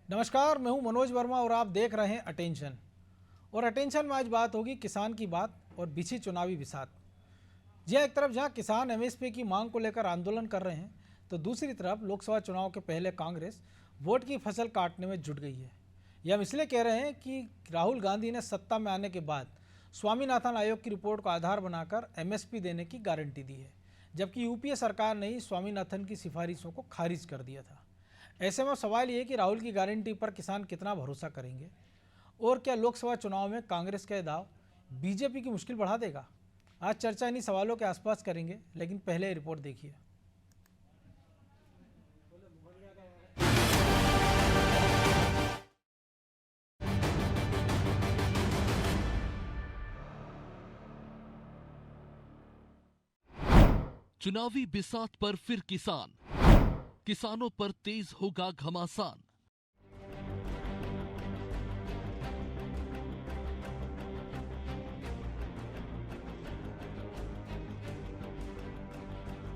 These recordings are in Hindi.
नमस्कार, मैं हूं मनोज वर्मा और आप देख रहे हैं अटेंशन। और अटेंशन में आज बात होगी किसान की बात और बिछी चुनावी बिसात। जी एक तरफ जहां किसान एमएसपी की मांग को लेकर आंदोलन कर रहे हैं, तो दूसरी तरफ लोकसभा चुनाव के पहले कांग्रेस वोट की फसल काटने में जुट गई है। ये हम इसलिए कह रहे हैं कि राहुल गांधी ने सत्ता में आने के बाद स्वामीनाथन आयोग की रिपोर्ट को आधार बनाकर एमएसपी देने की गारंटी दी है, जबकि यूपीए सरकार ने ही स्वामीनाथन की सिफारिशों को खारिज कर दिया था। ऐसे में सवाल ये है कि राहुल की गारंटी पर किसान कितना भरोसा करेंगे और क्या लोकसभा चुनाव में कांग्रेस का दाव बीजेपी की मुश्किल बढ़ा देगा। आज चर्चा इन्हीं सवालों के आसपास करेंगे, लेकिन पहले रिपोर्ट देखिए। चुनावी बिसात पर फिर किसानों पर तेज होगा घमासान।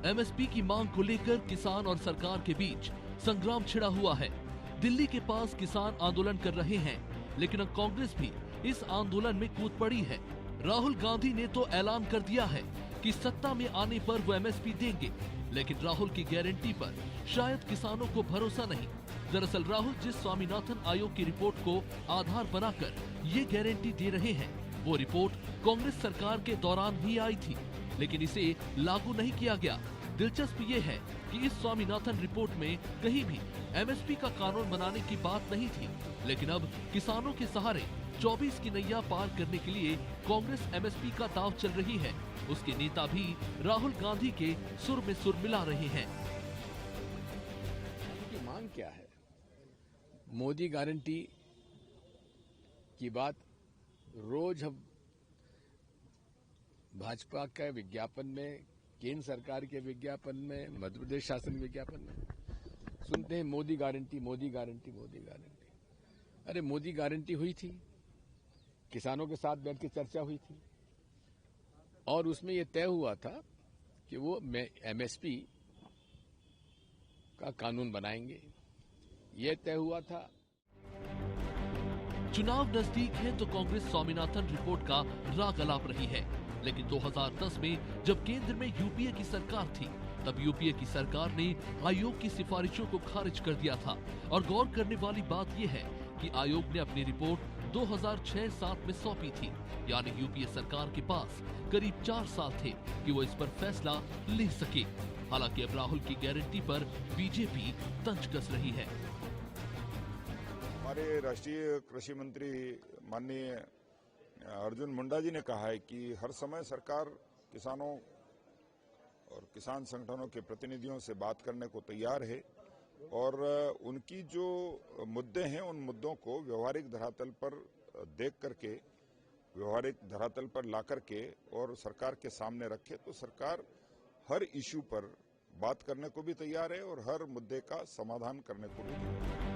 एमएसपी की मांग को लेकर किसान और सरकार के बीच संग्राम छिड़ा हुआ है। दिल्ली के पास किसान आंदोलन कर रहे हैं, लेकिन अब कांग्रेस भी इस आंदोलन में कूद पड़ी है। राहुल गांधी ने तो ऐलान कर दिया है कि सत्ता में आने पर वो एमएसपी देंगे, लेकिन राहुल की गारंटी पर शायद किसानों को भरोसा नहीं। दरअसल राहुल जिस स्वामीनाथन आयोग की रिपोर्ट को आधार बनाकर ये गारंटी दे रहे हैं, वो रिपोर्ट कांग्रेस सरकार के दौरान ही आई थी, लेकिन इसे लागू नहीं किया गया। दिलचस्प ये है कि इस स्वामीनाथन रिपोर्ट में कहीं भी एमएसपी का कानून बनाने की बात नहीं थी, लेकिन अब किसानों के सहारे 24 की नैया पार करने के लिए कांग्रेस एमएसपी का दांव चल रही है। उसके नेता भी राहुल गांधी के सुर में सुर मिला रहे हैं। की मांग क्या है? मोदी गारंटी की बात रोज हम भाजपा के विज्ञापन में, केंद्र सरकार के विज्ञापन में, मध्य प्रदेश शासन विज्ञापन में सुनते हैं Modi guarantee, Modi guarantee, Modi guarantee. अरे मोदी गारंटी हुई थी, किसानों के साथ बैठ के चर्चा हुई थी और उसमें यह तय हुआ था कि वो एमएसपी का कानून बनाएंगे, यह तय हुआ था। चुनाव नजदीक है तो कांग्रेस स्वामीनाथन रिपोर्ट का राग अलाप रही है, लेकिन 2010 में जब केंद्र में यूपीए की सरकार थी, तब यूपीए की सरकार ने आयोग की सिफारिशों को खारिज कर दिया था। और गौर करने वाली बात यह है कि आयोग ने अपनी रिपोर्ट 2006-07 में सौंपी थी, यानी यूपीए सरकार के पास करीब 4 साल थे कि वो इस पर फैसला ले सके। हालांकि अब राहुल की गारंटी पर बीजेपी तंज कस रही है। हमारे राष्ट्रीय कृषि मंत्री माननीय अर्जुन मुंडा जी ने कहा है कि हर समय सरकार किसानों और किसान संगठनों के प्रतिनिधियों से बात करने को तैयार है और उनकी जो मुद्दे हैं उन मुद्दों को व्यवहारिक धरातल पर देख करके, व्यवहारिक धरातल पर ला करके और सरकार के सामने रखे, तो सरकार हर इश्यू पर बात करने को भी तैयार है और हर मुद्दे का समाधान करने को भी तैयार है।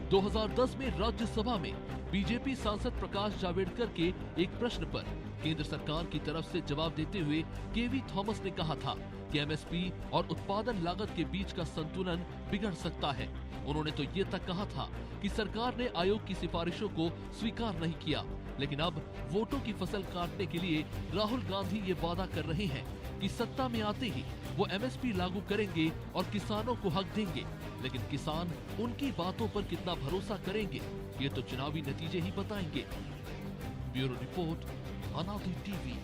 2010 में राज्यसभा में बीजेपी सांसद प्रकाश जावड़ेकर के एक प्रश्न पर केंद्र सरकार की तरफ से जवाब देते हुए केवी थॉमस ने कहा था कि एमएसपी और उत्पादन लागत के बीच का संतुलन बिगड़ सकता है। उन्होंने तो ये तक कहा था कि सरकार ने आयोग की सिफारिशों को स्वीकार नहीं किया, लेकिन अब वोटों की फसल काटने के लिए राहुल गांधी ये वादा कर रहे हैं कि सत्ता में आते ही वो एमएसपी लागू करेंगे और किसानों को हक देंगे। लेकिन किसान उनकी बातों पर कितना भरोसा करेंगे, ये तो चुनावी नतीजे ही बताएंगे। ब्यूरो रिपोर्ट, अनादि टीवी।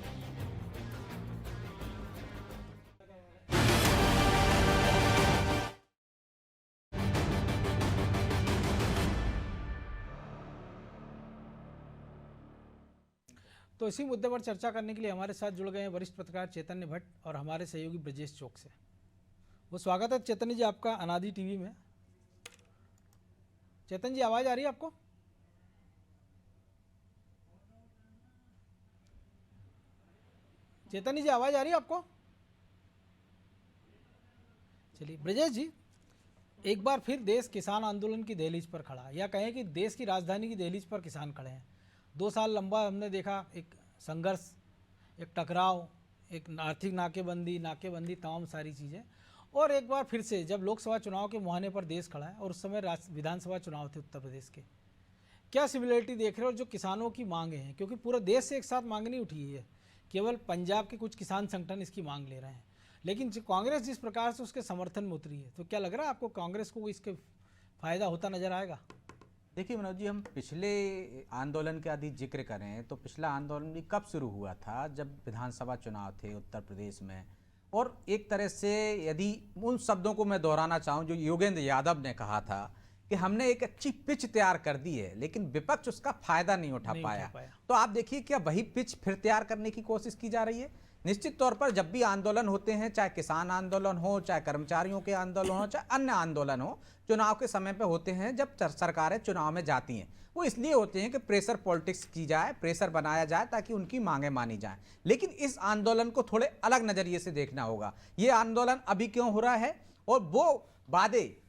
तो इसी मुद्दे पर चर्चा करने के लिए हमारे साथ जुड़ गए हैं वरिष्ठ पत्रकार चैतन्य भट्ट और हमारे सहयोगी ब्रजेश चौक से। वो स्वागत है चैतन्य जी आपका अनादि टीवी में। चैतन्य जी, आवाज आ रही है आपको? चैतन्य जी, आवाज आ रही है आपको? चलिए ब्रजेश जी, एक बार फिर देश किसान आंदोलन की दहलीज पर खड़ा है, या कहें कि देश की राजधानी की दहलीज पर किसान खड़े हैं। 2 साल लंबा हमने देखा एक संघर्ष, एक टकराव, एक आर्थिक नाकेबंदी, तमाम सारी चीज़ें, और एक बार फिर से जब लोकसभा चुनाव के मुहाने पर देश खड़ा है और उस समय विधानसभा चुनाव थे उत्तर प्रदेश के, क्या सिमिलरिटी देख रहे हो और जो किसानों की मांगे हैं, क्योंकि पूरे देश से एक साथ मांग नहीं उठी है, केवल पंजाब के कुछ किसान संगठन इसकी मांग ले रहे हैं, लेकिन जो कांग्रेस जिस प्रकार से उसके समर्थन में उतरी है, तो क्या लग रहा है आपको कांग्रेस को इसके फायदा होता नजर आएगा? देखिए मनोज जी, हम पिछले आंदोलन के यदि जिक्र करें तो पिछला आंदोलन भी कब शुरू हुआ था, जब विधानसभा चुनाव थे उत्तर प्रदेश में। और एक तरह से यदि उन शब्दों को मैं दोहराना चाहूँ जो योगेंद्र यादव ने कहा था कि हमने एक अच्छी पिच तैयार कर दी है, लेकिन विपक्ष उसका फायदा नहीं उठा पाया। तो आप देखिए क्या वही पिच फिर तैयार करने की कोशिश की जा रही है। निश्चित तौर पर जब भी आंदोलन होते हैं, चाहे किसान आंदोलन हो, चाहे कर्मचारियों के आंदोलन हो, चाहे अन्य आंदोलन हो, चुनाव के समय पे होते हैं, जब सरकारें चुनाव में जाती हैं, वो इसलिए होते हैं कि प्रेशर पॉलिटिक्स की जाए, प्रेशर बनाया जाए ताकि उनकी मांगें मानी जाएं। लेकिन इस आंदोलन को थोड़े अलग नजरिए से देखना होगा। ये आंदोलन अभी क्यों हो रहा है, और वो वादे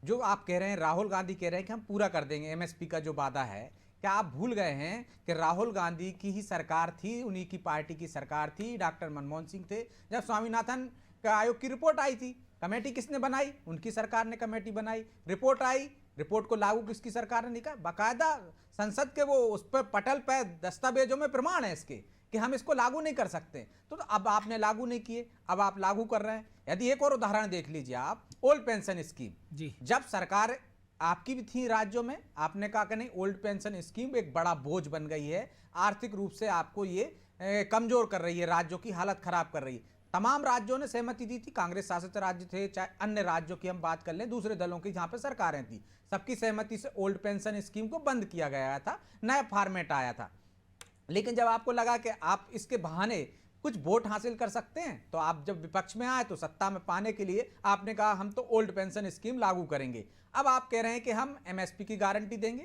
जो आप कह रहे हैं, राहुल गांधी कह रहे हैं कि हम पूरा कर देंगे, एमएसपी का जो वादा है, क्या आप भूल गए हैं कि राहुल गांधी की ही सरकार थी, उन्हीं की पार्टी की सरकार थी, डॉक्टर मनमोहन सिंह थे, जब स्वामीनाथन का आयोग की रिपोर्ट आई थी, कमेटी किसने बनाई? उनकी सरकार ने कमेटी बनाई। रिपोर्ट आई, रिपोर्ट को लागू किसकी सरकार ने नहीं किया? बाकायदा संसद के वो उस पर पटल पर दस्तावेजों में प्रमाण है इसके कि हम इसको लागू नहीं कर सकते। तो अब आपने लागू नहीं किए, अब आप लागू कर रहे हैं। यदि एक और उदाहरण देख लीजिए आप, ओल्ड पेंशन स्कीम जी, जब सरकार आपकी भी थी राज्यों में, आपने कहा कि नहीं ओल्ड पेंशन स्कीम एक बड़ा बोझ बन गई है, आर्थिक रूप से आपको ये कमजोर कर रही है, राज्यों की हालत खराब कर रही है। तमाम राज्यों ने सहमति दी थी, कांग्रेस शासित राज्य थे, चाहे अन्य राज्यों की हम बात कर लें, दूसरे दलों की जहां पर सरकारें थी, सबकी सहमति से ओल्ड पेंशन स्कीम को बंद किया गया था, नया फॉर्मेट आया था। लेकिन जब आपको लगा कि आप इसके बहाने कुछ वोट हासिल कर सकते हैं, तो आप जब विपक्ष में आए तो सत्ता में पाने के लिए आपने कहा हम तो ओल्ड पेंशन स्कीम लागू करेंगे। अब आप कह रहे हैं कि हम एमएसपी की गारंटी देंगे।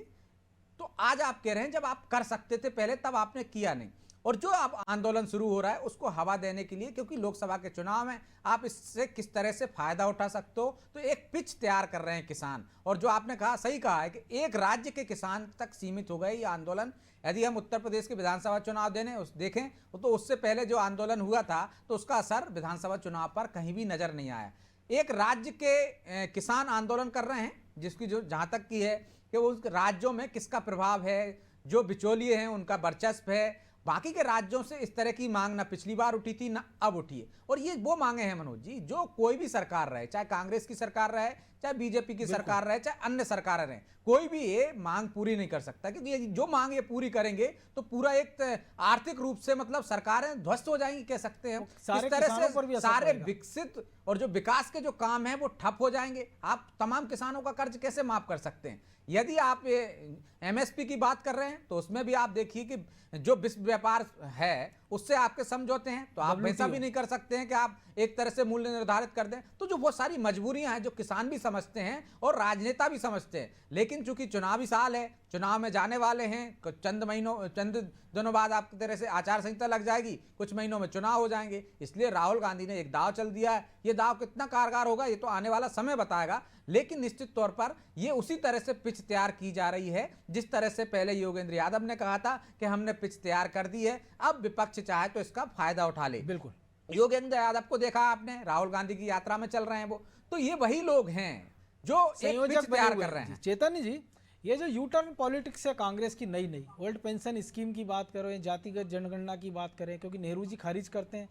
तो आज आप कह रहे हैं जब आप कर सकते थे पहले, तब आपने किया नहीं। और जो आप आंदोलन शुरू हो रहा है उसको हवा देने के लिए, क्योंकि लोकसभा के चुनाव में आप इससे किस तरह से फायदा उठा सकते हो, तो एक पिच तैयार कर रहे हैं किसान। और जो आपने कहा सही कहा है कि एक राज्य के किसान तक सीमित हो गए ये आंदोलन। यदि हम उत्तर प्रदेश के विधानसभा चुनाव देखें तो उससे पहले जो आंदोलन हुआ था तो उसका असर विधानसभा चुनाव पर कहीं भी नजर नहीं आया। एक राज्य के किसान आंदोलन कर रहे हैं, जिसकी जो जहां तक की है कि उस राज्यों में किसका प्रभाव है, जो बिचौलिए हैं उनका वर्चस्व है। बाकी के राज्यों से इस तरह की मांग ना पिछली बार उठी थी ना अब उठी है। और ये वो मांगे हैं मनोज जी, जो कोई भी सरकार रहे, चाहे कांग्रेस की सरकार रहे, चाहे बीजेपी की सरकार रहे, चाहे अन्य सरकारें रहे, कोई भी ये मांग पूरी नहीं कर सकता। क्योंकि ये जो मांग ये पूरी करेंगे तो पूरा एक आर्थिक रूप से मतलब सरकारें ध्वस्त हो जाएंगी, कह सकते हैं। इस तरह से सारे विकसित और जो विकास के जो काम है वो ठप हो जाएंगे। आप तमाम किसानों का कर्ज कैसे माफ कर सकते हैं? यदि आप एमएसपी की बात कर रहे हैं तो उसमें भी आप देखिए कि जो विश्व व्यापार है उससे आपके समझौते हैं, तो आप वैसा भी नहीं कर सकते हैं कि आप एक तरह से मूल्य निर्धारित कर दें। तो जो बहुत सारी मजबूरियां हैं जो किसान भी समझते हैं और राजनेता भी समझते हैं। लेकिन चूंकि चुनावी साल है, चुनाव में जाने वाले हैं, चंद दिनों बाद आपकी तरह से आचार संहिता लग जाएगी, कुछ महीनों में चुनाव हो जाएंगे। इसलिए राहुल गांधी ने एक दाव चल दिया है। ये दाव कितना कारगर होगा ये तो आने वाला समय बताएगा। लेकिन निश्चित तौर पर ये उसी तरह से पिच तैयार की जा रही है जिस तरह से पहले योगेंद्र यादव ने कहा था कि हमने पिच तैयार कर दी है, अब विपक्ष चाहे तो इसका फायदा उठा ले। बिल्कुल, योगेंद्र यादव को देखा आपने, राहुल गांधी की यात्रा में चल रहे हैं वो, तो ये वही लोग हैं जो एक पिच तैयार कर रहे हैं। चेतन जी, ये जो यू टर्न पॉलिटिक्स है कांग्रेस की नई ओल्ड पेंशन स्कीम की बात करो या जातिगत जनगणना की बात करें, क्योंकि नेहरू जी खारिज करते हैं,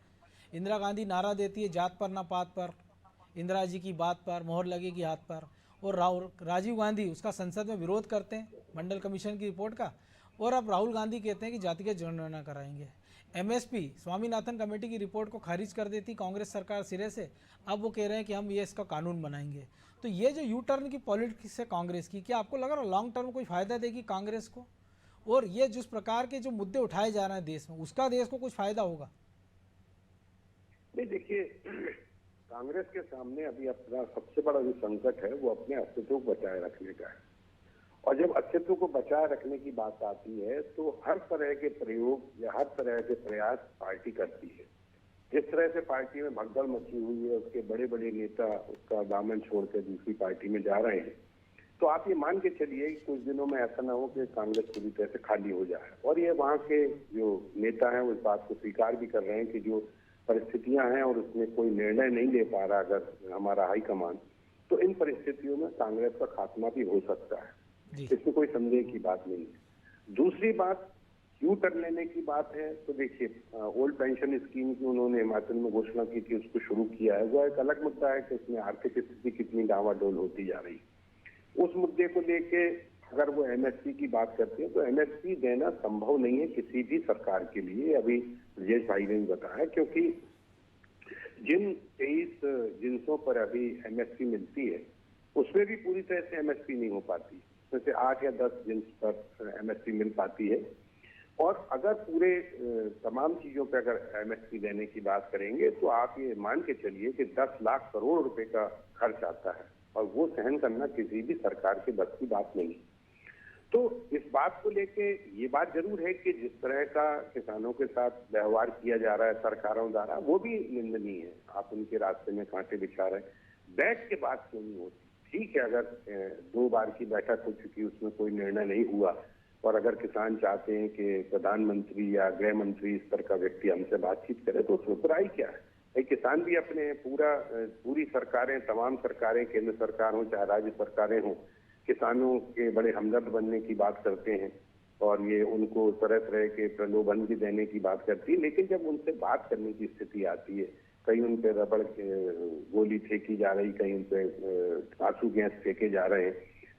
इंदिरा गांधी नारा देती है जात पर ना पात पर, इंदिरा जी की बात पर मोहर लगेगी हाथ पर, और राजीव गांधी उसका संसद में विरोध करते हैं मंडल कमीशन की रिपोर्ट का, और अब राहुल गांधी कहते हैं कि जातिगत जनगणना कराएंगे। एमएसपी स्वामीनाथन कमेटी की रिपोर्ट को खारिज कर देती कांग्रेस सरकार सिरे से, अब वो कह रहे हैं कि हम ये इसका कानून बनाएंगे। तो ये जो यू टर्न की पॉलिटिक्स है कांग्रेस की, क्या आपको लग रहा है लॉन्ग टर्म कोई फायदा देगी कांग्रेस को? और ये जिस प्रकार के जो मुद्दे उठाए जा रहे हैं देश में, उसका देश को कुछ फायदा होगा? नहीं, देखिए कांग्रेस के सामने अभी अपना सबसे बड़ा जो संकट है वो अपने अस्तित्व को बचाए रखने का है। और जब अस्तित्व को बचाए रखने की बात आती है तो हर तरह के प्रयोग या हर तरह के प्रयास पार्टी करती है। जिस तरह से पार्टी में भगदड़ मची हुई है, उसके बड़े बड़े नेता उसका दामन छोड़कर दूसरी पार्टी में जा रहे हैं, तो आप ये मान के चलिए कि कुछ दिनों में ऐसा ना हो कि कांग्रेस पूरी तरह से खाली हो जाए। और ये वहाँ के जो नेता हैं वो इस बात को स्वीकार भी कर रहे हैं कि जो परिस्थितियां हैं और उसमें कोई निर्णय नहीं ले पा रहा अगर हमारा हाईकमान, तो इन परिस्थितियों में कांग्रेस का खात्मा भी हो सकता है, जी। इसमें कोई संदेह की बात नहीं है। दूसरी बात क्यू टर्न लेने की बात है, तो देखिए ओल्ड पेंशन स्कीम की उन्होंने हिमाचल में घोषणा की थी, उसको शुरू किया है, वो एक अलग मुद्दा है कि उसमें आर्थिक स्थिति कितनी डावाडोल होती जा रही है। उस मुद्दे को लेके अगर वो एमएसपी की बात करते हैं तो एमएसपी देना संभव नहीं है किसी भी सरकार के लिए, अभी ब्रजेश भाई ने भी बताया, क्योंकि जिन 23 जिन्सों पर अभी एमएसपी मिलती है उसमें भी पूरी तरह से एमएसपी नहीं हो पाती, जैसे 8 या 10 जिन्स पर एमएसपी मिल पाती है। और अगर पूरे तमाम चीजों पर अगर एमएसपी देने की बात करेंगे तो आप ये मान के चलिए कि 10 लाख करोड़ रुपए का खर्च आता है, और वो सहन करना किसी भी सरकार के बस की बात नहीं। तो इस बात को लेके ये बात जरूर है कि जिस तरह का किसानों के साथ व्यवहार किया जा रहा है सरकारों द्वारा, वो भी निंदनीय है। आप उनके रास्ते में कांटे बिछा रहे हैं, बैठ के बात क्यों नहीं होती? ठीक है, अगर 2 बार की बैठक हो चुकी, उसमें कोई निर्णय नहीं हुआ, और अगर किसान चाहते हैं कि प्रधानमंत्री या गृह मंत्री स्तर का व्यक्ति हमसे बातचीत करे तो उसमें बुराई क्या है? किसान भी अपने पूरी सरकारें, तमाम सरकारें, केंद्र सरकार हो चाहे राज्य सरकारें हों, किसानों के बड़े हमदर्द बनने की बात करते हैं, और ये उनको तरह तरह के प्रलोभन भी देने की बात करती है। लेकिन जब उनसे बात करने की स्थिति आती है, कहीं उन पे रबड़ गोली फेंकी जा रही, कहीं उन पे आंसू गैस फेंके जा रहे हैं,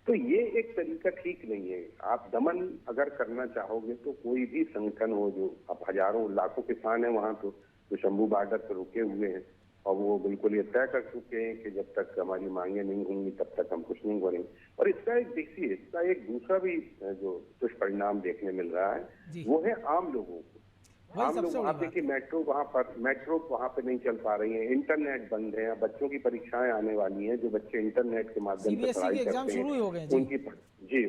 तो ये एक तरीका ठीक नहीं है। आप दमन अगर करना चाहोगे तो कोई भी संगठन हो, जो अब हजारों लाखों किसान हैं वहां, तो शंभू बॉर्डर पर रुके हुए हैं, और वो बिल्कुल ये तय कर चुके हैं कि जब तक हमारी मांगे नहीं होंगी तब तक हम कुछ नहीं करेंगे। और इसका एक देखिए, इसका एक दूसरा भी जो दुष्परिणाम देखने मिल रहा है वो है आम लोगों को। आम लोग वहाँ पे कि मेट्रो वहाँ पे नहीं चल पा रही है, इंटरनेट बंद है, बच्चों की परीक्षाएं आने वाली हैं, जो बच्चे इंटरनेट के माध्यम से पढ़ाई करते हैं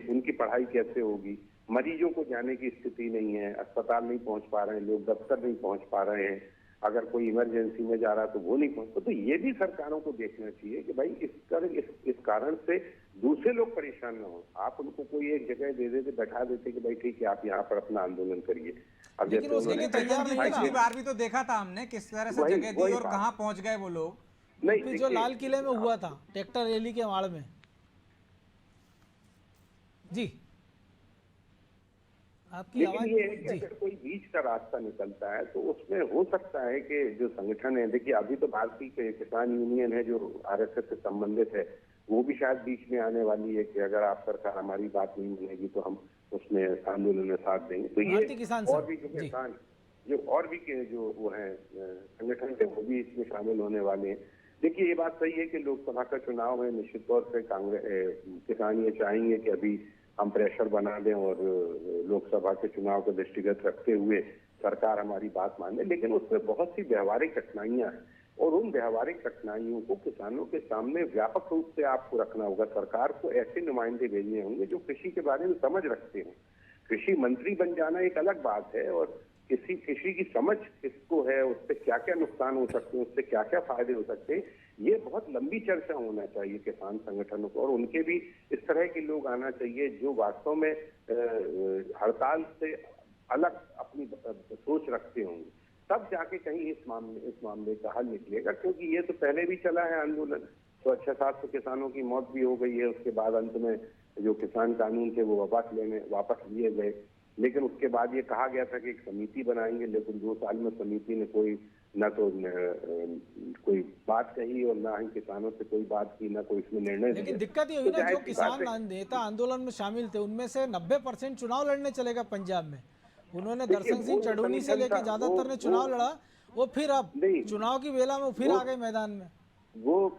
उनकी पढ़ाई कैसे होगी? मरीजों को जाने की स्थिति नहीं है, अस्पताल नहीं पहुंच पा रहे हैं लोग, दफ्तर नहीं पहुंच पा रहे हैं, अगर कोई इमरजेंसी में जा रहा है तो वो नहीं पहुंचता। तो ये भी सरकारों को देखना चाहिए कि भाई इस कारण से दूसरे लोग परेशान ना हो। आप उनको कोई एक जगह दे देते, बैठा देते कि भाई ठीक है आप यहाँ पर अपना आंदोलन करिए। अब लेकिन उसके लिए तैयार नहीं पिछली बार भी तो देखा था हमने किस तरह से जगह दी और कहाँ पहुंच गए वो लोग। नहीं, जो लाल किले में हुआ था ट्रैक्टर रैली के आड़ में। जी, आपकी लेकिन आवाज। ये है कि अगर कोई बीच का रास्ता निकलता है तो उसमें हो सकता है कि जो संगठन है, देखिए अभी तो भारतीय किसान यूनियन है जो आरएसएस से संबंधित है, वो भी शायद बीच में आने वाली है कि अगर आप सरकार हमारी बात नहीं मानेगी तो हम उसमें आंदोलन में साथ देंगे। तो ये और भी जो किसान जो वो है संगठन है वो भी इसमें शामिल होने वाले हैं। देखिए ये बात सही है कि लोकसभा का चुनाव है, निश्चित तौर से किसान ये चाहेंगे कि अभी हम प्रेशर बना दें और लोकसभा के चुनाव को दृष्टिगत रखते हुए सरकार हमारी बात मान ले, लेकिन उसमें बहुत सी व्यवहारिक कठिनाइयां हैं, और उन व्यवहारिक कठिनाइयों को किसानों के सामने व्यापक रूप से आपको रखना होगा। सरकार को ऐसे नुमाइंदे भेजने होंगे जो कृषि के बारे में समझ रखते हो। कृषि मंत्री बन जाना एक अलग बात है, और कृषि की समझ किसको है, उससे क्या क्या नुकसान हो सकते हैं, उससे क्या क्या फायदे हो सकते हैं, ये बहुत लंबी चर्चा होना चाहिए किसान संगठनों को। और उनके भी इस तरह के लोग आना चाहिए जो वास्तव में हड़ताल से अलग अपनी सोच रखते होंगे, तब जाके कहीं इस मामले का हल निकलेगा। क्योंकि ये तो पहले भी चला है आंदोलन, तो 600-700 किसानों की मौत भी हो गई है, उसके बाद अंत में जो किसान कानून थे वो वापस लिए गए। लेकिन उसके बाद ये कहा गया था कि एक समिति बनाएंगे, लेकिन 2 साल में समिति ने कोई बात कही और ना ही किसानों से कोई बात की, ना कोई इसमें निर्णय। लेकिन दिक्कत ये हुई ना, जो किसान नेता आंदोलन में शामिल थे उनमें से 90% चुनाव लड़ने चलेगा पंजाब में। उन्होंने दर्शन सिंह चढ़ूनी से लेकर ज्यादातर ने चुनाव लड़ा, वो फिर अब चुनाव की बेला में फिर आ गए मैदान में। वो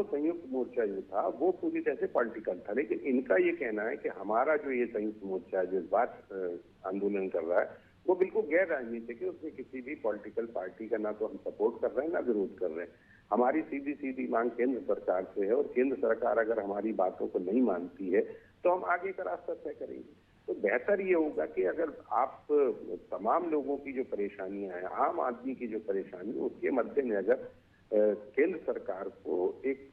संयुक्त मोर्चा जो था वो पूरी तरह से पॉलिटिकल था, लेकिन इनका ये कहना है कि हमारा जो ये संयुक्त मोर्चा जो इस बार आंदोलन कर रहा है वो बिल्कुल गैर राजनीतिक है, उसमें किसी भी पॉलिटिकल पार्टी का ना तो हम सपोर्ट कर रहे हैं ना विरोध कर रहे हैं। हमारी सीधी मांग केंद्र सरकार से है, और केंद्र सरकार अगर हमारी बातों को नहीं मानती है तो हम आगे का रास्ता तय करेंगे। तो बेहतर ये होगा कि अगर आप तमाम लोगों की जो परेशानियां हैं, आम आदमी की जो परेशानी, उसके मद्देनजर केंद्र सरकार को एक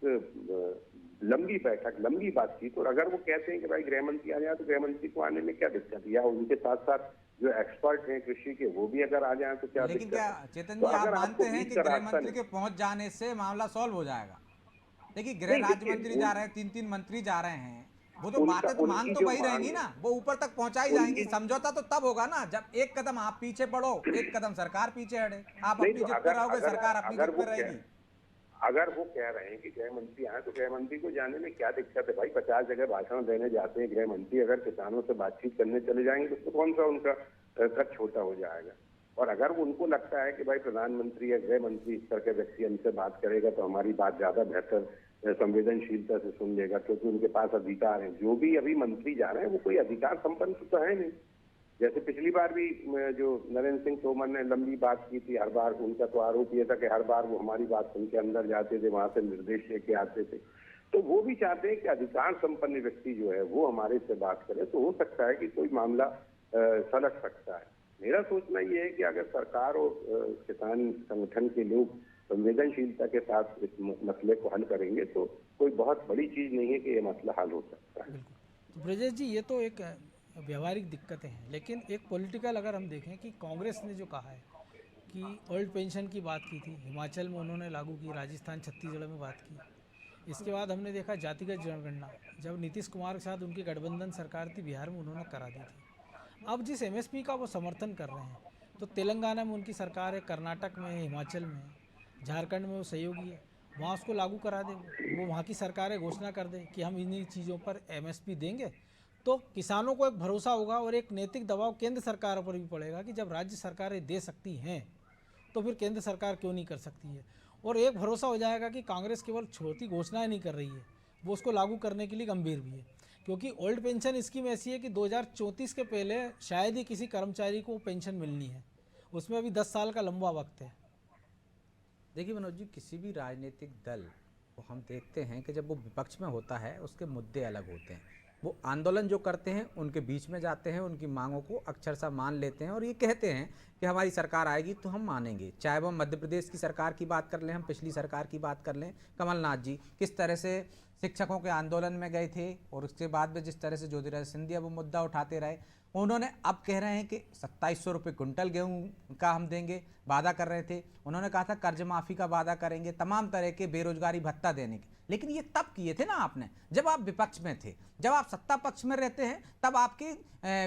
लंबी बैठक, लंबी बातचीत, और अगर वो कहते हैं कि भाई गृह मंत्री आ जाए तो गृह मंत्री को आने में क्या दिक्कत है, या उनके साथ साथ जो एक्सपर्ट हैं कृषि के वो भी अगर आ जाएं तो क्या लेकिन दिक्कत क्या है? चेतन तो जी आप अगर मानते आपको हैं बीच कि का गृह रास्ता मंत्री के पहुंच जाने से मामला सॉल्व हो जाएगा? देखिए गृह नहीं, राज्य देखिए, मंत्री जा रहे हैं, 3-3 मंत्री जा रहे हैं, वो तो उनका बातें तो मांग उनकी तो जो वही मांग रहेंगी है, ना, वो ऊपर तक पहुंचाई जाएंगी। उनकी समझौता तो तब होगा ना जब एक कदम आप पीछे पड़ो, एक कदम सरकार पीछे हटे। आप नहीं अपनी तो जिद पे अगर रहोगे, अगर सरकार अपनी अगर जिद वो पे रहेगी। अगर वो कह रहे हैं कि गृह मंत्री आए तो गृह मंत्री को जाने में क्या दिक्कत है भाई? 50 जगह भाषण देने जाते हैं गृह मंत्री, अगर किसानों से बातचीत करने चले जाएंगे तो कौन सा उनका कद छोटा हो जाएगा? और अगर उनको लगता है कि भाई प्रधानमंत्री या गृह मंत्री इस तरह के व्यक्ति हमसे बात करेगा तो हमारी बात ज्यादा बेहतर संवेदनशीलता से सुन लेगा, क्योंकि उनके पास अधिकार है। जो भी अभी मंत्री जा रहे हैं वो कोई अधिकार संपन्न तो है नहीं। जैसे पिछली बार भी जो नरेंद्र सिंह तोमर ने लंबी बात की थी, हर बार उनका तो आरोप ये था कि हर बार वो हमारी बात सुन के अंदर जाते थे, वहां से निर्देश लेके आते थे। तो वो भी चाहते हैं कि अधिकार संपन्न व्यक्ति जो है वो हमारे से बात करे, तो हो सकता है कि कोई मामला सलट सकता है। मेरा सोचना ये है कि अगर सरकार और किसान संगठन के लोग संवेदनशीलता के साथ इस मसले को हल करेंगे तो कोई बहुत बड़ी चीज नहीं है कि ये मसला हल हो सकता है। बिल्कुल। तो ब्रजेश जी, ये तो एक व्यवहारिक दिक्कतें हैं, लेकिन एक पॉलिटिकल अगर हम देखें कि कांग्रेस ने जो कहा है कि ओल्ड पेंशन की बात की थी, हिमाचल में उन्होंने लागू की, राजस्थान छत्तीसगढ़ में बात की। इसके बाद हमने देखा जातिगत जनगणना, जब नीतीश कुमार के साथ उनकी गठबंधन सरकार थी बिहार में, उन्होंने करा दी थी। अब जिस एमएसपी का वो समर्थन कर रहे हैं, तो तेलंगाना में उनकी सरकार है, कर्नाटक में है, हिमाचल में है, झारखंड में वो सहयोगी है, वहाँ उसको लागू करा दे। वो वहाँ की सरकारें घोषणा कर दे कि हम इन्हीं चीज़ों पर एमएसपी देंगे, तो किसानों को एक भरोसा होगा और एक नैतिक दबाव केंद्र सरकार पर भी पड़ेगा कि जब राज्य सरकारें दे सकती हैं तो फिर केंद्र सरकार क्यों नहीं कर सकती है। और एक भरोसा हो जाएगा कि कांग्रेस केवल छोटी घोषणाएं नहीं कर रही है, वो उसको लागू करने के लिए गंभीर भी है। क्योंकि ओल्ड पेंशन स्कीम ऐसी है कि 2034 के पहले शायद ही किसी कर्मचारी को पेंशन मिलनी है, उसमें अभी 10 साल का लंबा वक्त है। देखिए मनोज जी, किसी भी राजनीतिक दल को हम देखते हैं कि जब वो विपक्ष में होता है उसके मुद्दे अलग होते हैं। वो आंदोलन जो करते हैं उनके बीच में जाते हैं, उनकी मांगों को अक्षरशः मान लेते हैं और ये कहते हैं कि हमारी सरकार आएगी तो हम मानेंगे। चाहे वो मध्य प्रदेश की सरकार की बात कर लें, हम पिछली सरकार की बात कर लें, कमलनाथ जी किस तरह से शिक्षकों के आंदोलन में गए थे और उसके बाद में जिस तरह से ज्योतिरादित्य सिंधिया वो मुद्दा उठाते रहे। उन्होंने अब कह रहे हैं कि 2700 रुपये कुंटल गेहूं का हम देंगे, वादा कर रहे थे। उन्होंने कहा था कर्ज माफ़ी का वादा करेंगे, तमाम तरह के बेरोजगारी भत्ता देने के। लेकिन ये तब किए थे ना आपने जब आप विपक्ष में थे। जब आप सत्ता पक्ष में रहते हैं तब आपके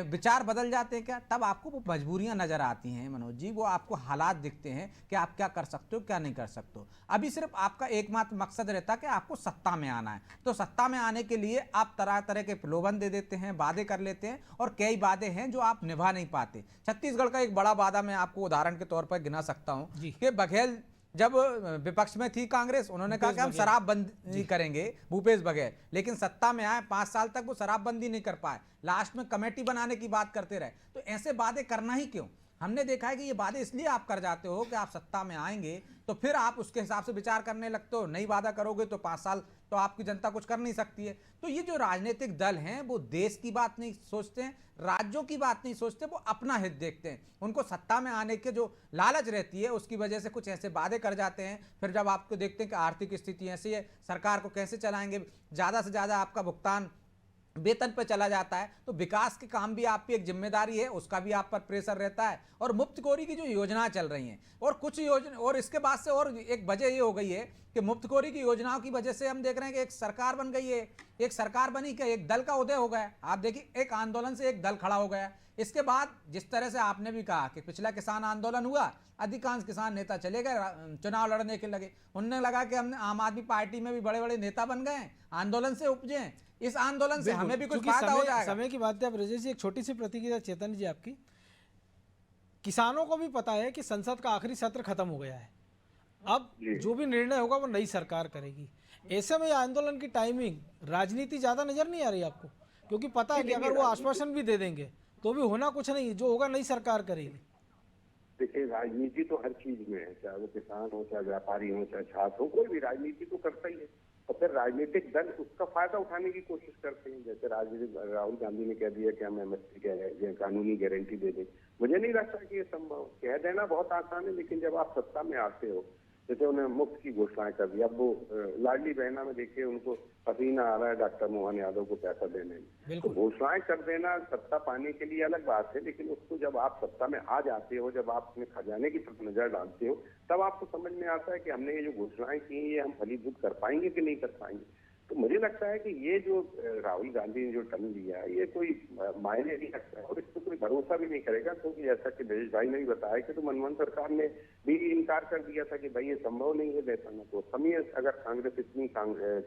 विचार बदल जाते हैं क्या? तब आपको वो मजबूरियां नजर आती हैं मनोज जी, वो आपको हालात दिखते हैं कि आप क्या कर सकते हो क्या नहीं कर सकते हो। अभी सिर्फ आपका एकमात्र मकसद रहता है कि आपको सत्ता में आना है, तो सत्ता में आने के लिए आप तरह तरह के प्रलोभन दे देते हैं, वादे कर लेते हैं और कई वादे हैं जो आप निभा नहीं पाते। छत्तीसगढ़ का एक बड़ा वादा मैं आपको उदाहरण के तौर पर गिना सकता हूं कि बघेल जब विपक्ष में थी कांग्रेस, उन्होंने कहा कि हम शराबबंदी करेंगे, भूपेश बघेल, लेकिन सत्ता में आए 5 साल तक वो शराबबंदी नहीं कर पाए, लास्ट में कमेटी बनाने की बात करते रहे। तो ऐसे वादे करना ही क्यों? हमने देखा है कि ये वादे इसलिए आप कर जाते हो कि आप सत्ता में आएंगे तो फिर आप उसके हिसाब से विचार करने लगते हो। नहीं वादा करोगे तो 5 साल तो आपकी जनता कुछ कर नहीं सकती है। तो ये जो राजनीतिक दल हैं वो देश की बात नहीं सोचते हैं, राज्यों की बात नहीं सोचते, वो अपना हित देखते हैं। उनको सत्ता में आने के जो लालच रहती है उसकी वजह से कुछ ऐसे वादे कर जाते हैं। फिर जब आपको देखते हैं कि आर्थिक स्थिति ऐसी है, सरकार को कैसे चलाएंगे, ज़्यादा से ज़्यादा आपका भुगतान वेतन पर चला जाता है, तो विकास के काम भी आप पे एक जिम्मेदारी है, उसका भी आप पर प्रेशर रहता है। और मुफ्तखोरी की जो योजना चल रही हैं और कुछ योजना, और इसके बाद से और एक वजह ये हो गई है कि मुफ्तखोरी की योजनाओं की वजह से हम देख रहे हैं कि एक सरकार बन गई है, एक सरकार बनी कि एक दल का उदय हो गया। आप देखिए, एक आंदोलन से एक दल खड़ा हो गया। इसके बाद जिस तरह से आपने भी कहा कि पिछला किसान आंदोलन हुआ, अधिकांश किसान नेता चले गए, चुनाव लड़ने के लगे, उन्हें लगा कि हमने आम आदमी पार्टी में भी बड़े बड़े नेता बन गए, आंदोलन से उपजे, इस आंदोलन से हमें भी कुछ फायदा हो जाएगा। समय की बात है। अब ब्रजेश जी, एक छोटी सी प्रतिक्रिया चेतन जी आपकी। किसानों को भी पता है कि संसद का आखिरी सत्र खत्म हो गया है, अब जो भी निर्णय होगा वो नई सरकार करेगी। ऐसे में आंदोलन की टाइमिंग राजनीति ज्यादा नजर नहीं आ रही आपको? क्योंकि पता है कि अगर वो आश्वासन भी दे देंगे तो भी होना कुछ नहीं, जो होगा नई सरकार करेगी। देखिए, राजनीति तो हर चीज में है, चाहे वो किसान हो, चाहे व्यापारी हो, चाहे छात्र हो, कोई भी राजनीति तो करता ही है। और फिर राजनीतिक दल उसका फायदा उठाने की कोशिश करते हैं। जैसे राहुल गांधी ने कह दिया कि हम एमएसपी के कानूनी गारंटी दे दें। मुझे नहीं लगता कि ये संभव। कह देना बहुत आसान है, लेकिन जब आप सत्ता में आते हो जैसे उन्हें मुफ्त की घोषणाएं कर दी। अब वो लाडली बहना में देखिए उनको पसीना आ रहा है डॉक्टर मोहन यादव को पैसा देने में। तो बिल्कुल। घोषणाएं कर देना सत्ता पाने के लिए अलग बात है, लेकिन उसको जब आप सत्ता में आ जाते हो, जब आप अपने खजाने की तरफ नजर डालते हो, तब आपको समझ में आता है कि हमने ये जो घोषणाएं की ये हम फलीभूत कर पाएंगे कि नहीं कर पाएंगे। तो मुझे लगता है कि ये जो राहुल गांधी ने जो टर्न लिया है ये कोई मायने नहीं रखता है और इस पर कोई भरोसा भी नहीं करेगा, क्योंकि जैसा कि ब्रजेश भाई ने भी बताया कि तो मनमोहन सरकार ने भी इनकार कर दिया था कि भाई ये संभव नहीं है देना। तो समय अगर कांग्रेस इतनी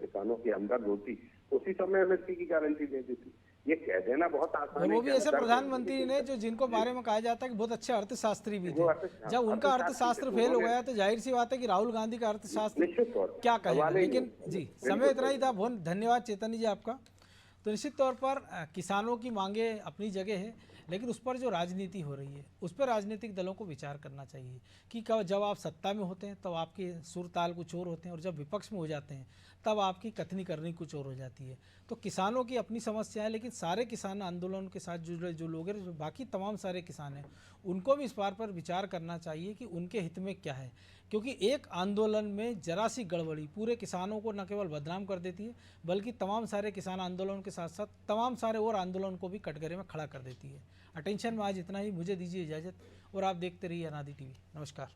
किसानों की हमदर्द होती तो उसी समय एमएसपी की गारंटी दे देती। ये कह देना बहुत आसान और है। वो भी ऐसे प्रधानमंत्री ने जो जिनको बारे में कहा जाता है कि बहुत अच्छे अर्थशास्त्री भी थे। जब उनका अर्थशास्त्र फेल हो गया तो जाहिर सी बात है कि राहुल गांधी का अर्थशास्त्र निश्चित तौर पर क्या कहेगा। सवाल ही लेकिन नहीं। जी बिल्कुल समय इतना ही सही। था। बहुत धन्यवाद चेतन जी आपका। तो निश्चित तौर पर किसानों की मांगे अपनी जगह है, लेकिन उस पर जो राजनीति हो रही है उस पर राजनीतिक दलों को विचार करना चाहिए कि जब आप सत्ता में होते हैं तब आपके सुर ताल कुछ और होते हैं, और जब विपक्ष में हो जाते हैं तब आपकी कथनी करनी कुछ और हो जाती है। तो किसानों की अपनी समस्या है, लेकिन सारे किसान आंदोलन के साथ जुड़े जो लोग हैं, जो बाकी तमाम सारे किसान हैं, उनको भी इस बात पर विचार करना चाहिए कि उनके हित में क्या है। क्योंकि एक आंदोलन में जरा सी गड़बड़ी पूरे किसानों को न केवल बदनाम कर देती है, बल्कि तमाम सारे किसान आंदोलन के साथ साथ तमाम सारे और आंदोलन को भी कटघरे में खड़ा कर देती है। अटेंशन में आज इतना ही। मुझे दीजिए इजाज़त और आप देखते रहिए अनादि टीवी। नमस्कार।